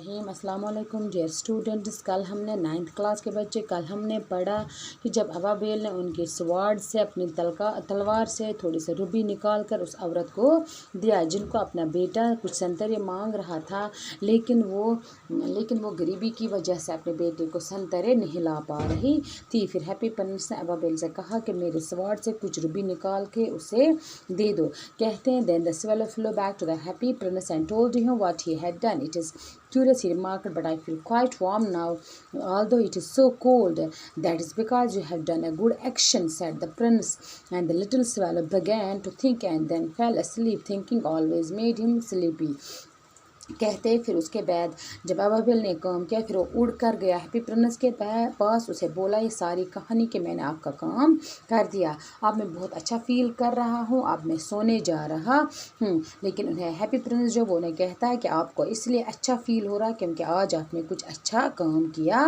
रहीम। अस्सलाम वालेकुम dear students. कल हमने 9th क्लास के बच्चे हमने पढ़ा कि जब अबाबेल ने उनके स्वाड से अपनी तलवार से थोड़ी सी रुबी निकाल कर उस औरत को दिया जिनको अपना बेटा कुछ संतरे मांग रहा था, लेकिन वो गरीबी की वजह से अपने बेटे को संतरे नहीं ला पा रही थी। फिर हैप्पी प्रिंस ने अबाबेल से कहा कि मेरे स्वाड से कुछ रुबी निकाल के उसे दे दो। कहते हैं then the swallow flew back to the happy prince and told him what he had done. It is curious, he remarked, but I feel quite warm now, although it is so cold. That is because you have done a good action, said the prince. And the little swallow began to think and then fell asleep. Thinking always made him sleepy. कहते हैं फिर उसके बाद जब अबाबेल ने काम किया, फिर वो उड़ कर गया हैप्पी प्रिंस के पास। उसे बोला ये सारी कहानी कि मैंने आपका काम कर दिया, अब मैं बहुत अच्छा फील कर रहा हूँ, अब मैं सोने जा रहा हूँ। लेकिन उन्हें हैप्पी प्रिंस जो वो उन्हें कहता है कि आपको इसलिए अच्छा फील हो रहा है क्योंकि आज आपने कुछ अच्छा काम किया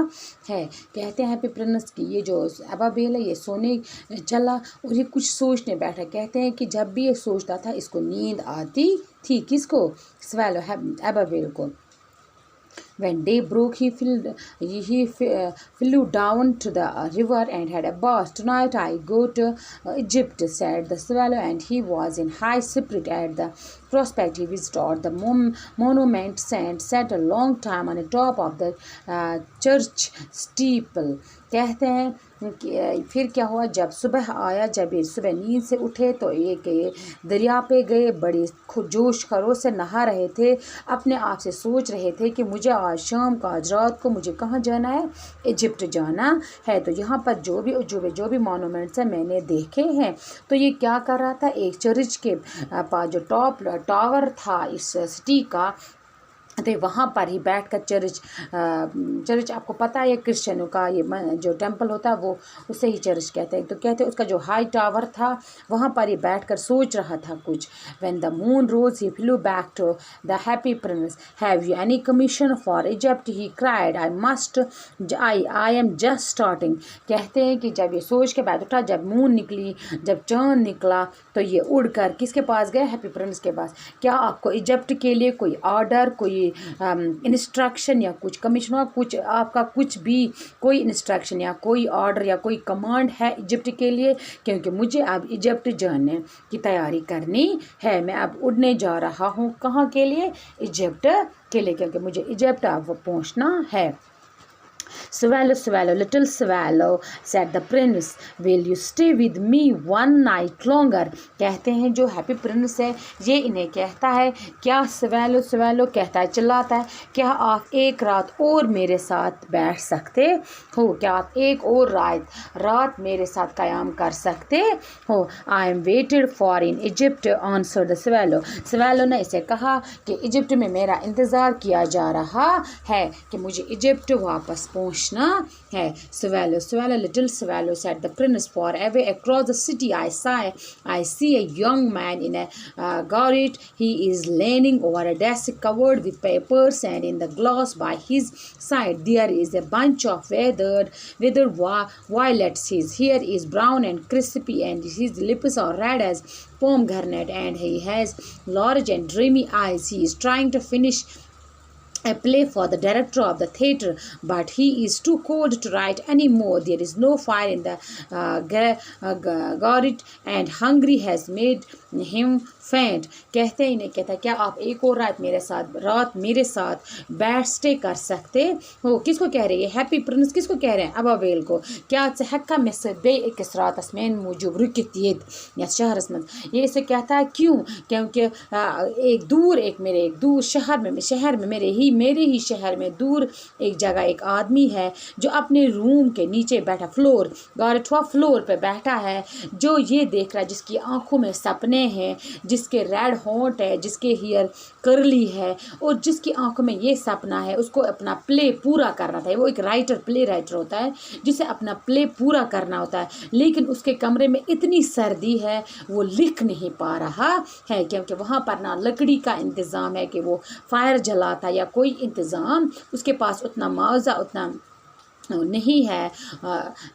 है। कहते हैं हैप्पी प्रिंस की ये जो अबाबेल है ये सोने चला और ये कुछ सोचने बैठा। कहते हैं कि जब भी ये सोचता था इसको नींद आती थी। किसको? स्वैलो अबाबेल को। When day broke, he flew down to the river and had a bath. Tonight I go to Egypt, said the swallow, and he was in high spirit at the prospect. He visited the monuments and sat a long time on the top of the church steeple. कहते हैं कि फिर क्या हुआ, जब सुबह आया, जब ये सुबह नींद से उठे तो एक दरिया पे गए, बड़ी जोश खरोश से नहा रहे थे, अपने आप से सोच रहे थे कि मुझे आज शाम को आज रात को मुझे कहाँ जाना है, इजिप्ट जाना है। तो यहाँ पर जो भी मॉन्यूमेंट्स हैं मैंने देखे हैं। तो ये क्या कर रहा था, एक चर्च के पास जो टॉप टावर था इस सिटी का, तो वहाँ पर ही बैठ कर चर्च आपको पता है क्रिश्चियनों का ये जो टेंपल होता है वो उसे ही चर्च कहते हैं। तो कहते हैं उसका जो हाई टावर था वहाँ पर ही बैठ कर सोच रहा था कुछ। When the moon rose he flew back to the happy prince. Have you any commission for Egypt? He cried. I am just starting. कहते हैं कि जब ये सोच के बाद उठा, जब मून निकली, जब चाँद निकला, तो ये उड़ कर किसके पास गया? हैप्पी प्रिंस के पास। क्या आपको इजिप्ट के लिए कोई ऑर्डर, कोई इंस्ट्रक्शन या कुछ कमिश्नर, कुछ आपका कुछ भी कोई इंस्ट्रक्शन या कोई ऑर्डर या कोई कमांड है इजिप्ट के लिए? क्योंकि मुझे अब इजिप्ट जाने की तैयारी करनी है। मैं अब उड़ने जा रहा हूँ कहाँ के लिए? इजिप्ट के लिए, क्योंकि मुझे इजिप्ट अब पहुँचना है। Swallow, swallow, little swallow, said the prince, will you stay with me one night longer? कहते हैं जो हैप्पी प्रिंस है ये इन्हें कहता है, क्या swallow swallow कहता है, चिल्लाता है, क्या आप एक रात और मेरे साथ बैठ सकते हो? क्या आप एक और रात मेरे साथ क़याम कर सकते हो? I am waited for in Egypt, answered the swallow. swallow ने इसे कहा कि इजिप्ट में मेरा इंतज़ार किया जा रहा है, कि मुझे इजिप्ट वापस पहुँचना है। Swallow, swallow, little swallow, said the prince, far away across the city I see a young man in a garret. He is leaning over a desk covered with papers, and in the glass by his side there is a bunch of withered violets. His hair is brown and crispy, and his lips are red as pomegranate, and he has large and dreamy eyes. He is trying to finish a play for the director of the theatre, but he is too cold to write any more. There is no fire in the garret, and hunger has made him faint. कहते हैं इन्हें कहता है क्या आप एक और रात मेरे साथ बैठ स्टे कर सकते हो? किसको कह रहे हैं? हैप्पी प्रिंस किसको कह रहे हैं? अबाबेल को। क्या हक्का में से बे एक रात में मूजूब रुकित या शहर में ये इसे कहता है क्यों? क्योंकि एक दूर शहर में मेरे ही शहर में दूर एक जगह एक आदमी है जो अपने रूम के नीचे बैठा, फ्लोर पे बैठा है, जो ये देख रहा है, जिसकी आंखों में सपने हैं, जिसके रेड होंठ है, जिसके हेयर करली है और जिसकी आंखों में ये सपना है उसको अपना प्ले पूरा करना था। वो एक प्ले राइटर होता है जिसे अपना प्ले पूरा करना होता है, लेकिन उसके कमरे में इतनी सर्दी है वो लिख नहीं पा रहा है, क्योंकि वहाँ पर ना लकड़ी का इंतज़ाम है कि वो फायर जलाता या कोई इंतज़ाम उसके पास उतना मुआवजा उतना नहीं है,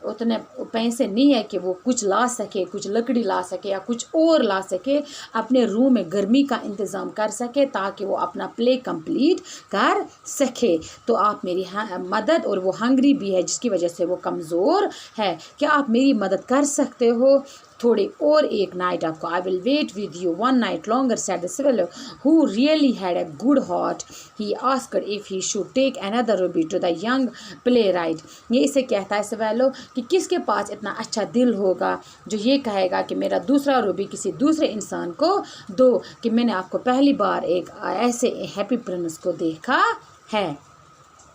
उतने पैसे नहीं है कि वो कुछ ला सके, कुछ लकड़ी ला सके या कुछ और ला सके, अपने रूम में गर्मी का इंतज़ाम कर सके ताकि वो अपना प्ले कंप्लीट कर सके। तो आप मेरी मदद, और वो हंग्री भी है जिसकी वजह से वो कमज़ोर है, क्या आप मेरी मदद कर सकते हो थोड़ी और एक नाइट आपको? I will wait with you one night longer said the swallow, who really had a good heart. He asked if he should take another ruby to the young playwright. ये इसे कहता है swallow कि किसके पास इतना अच्छा दिल होगा जो ये कहेगा कि मेरा दूसरा रूबी किसी दूसरे इंसान को दो, कि मैंने आपको पहली बार एक ऐसे हैप्पी प्रिंस को देखा है।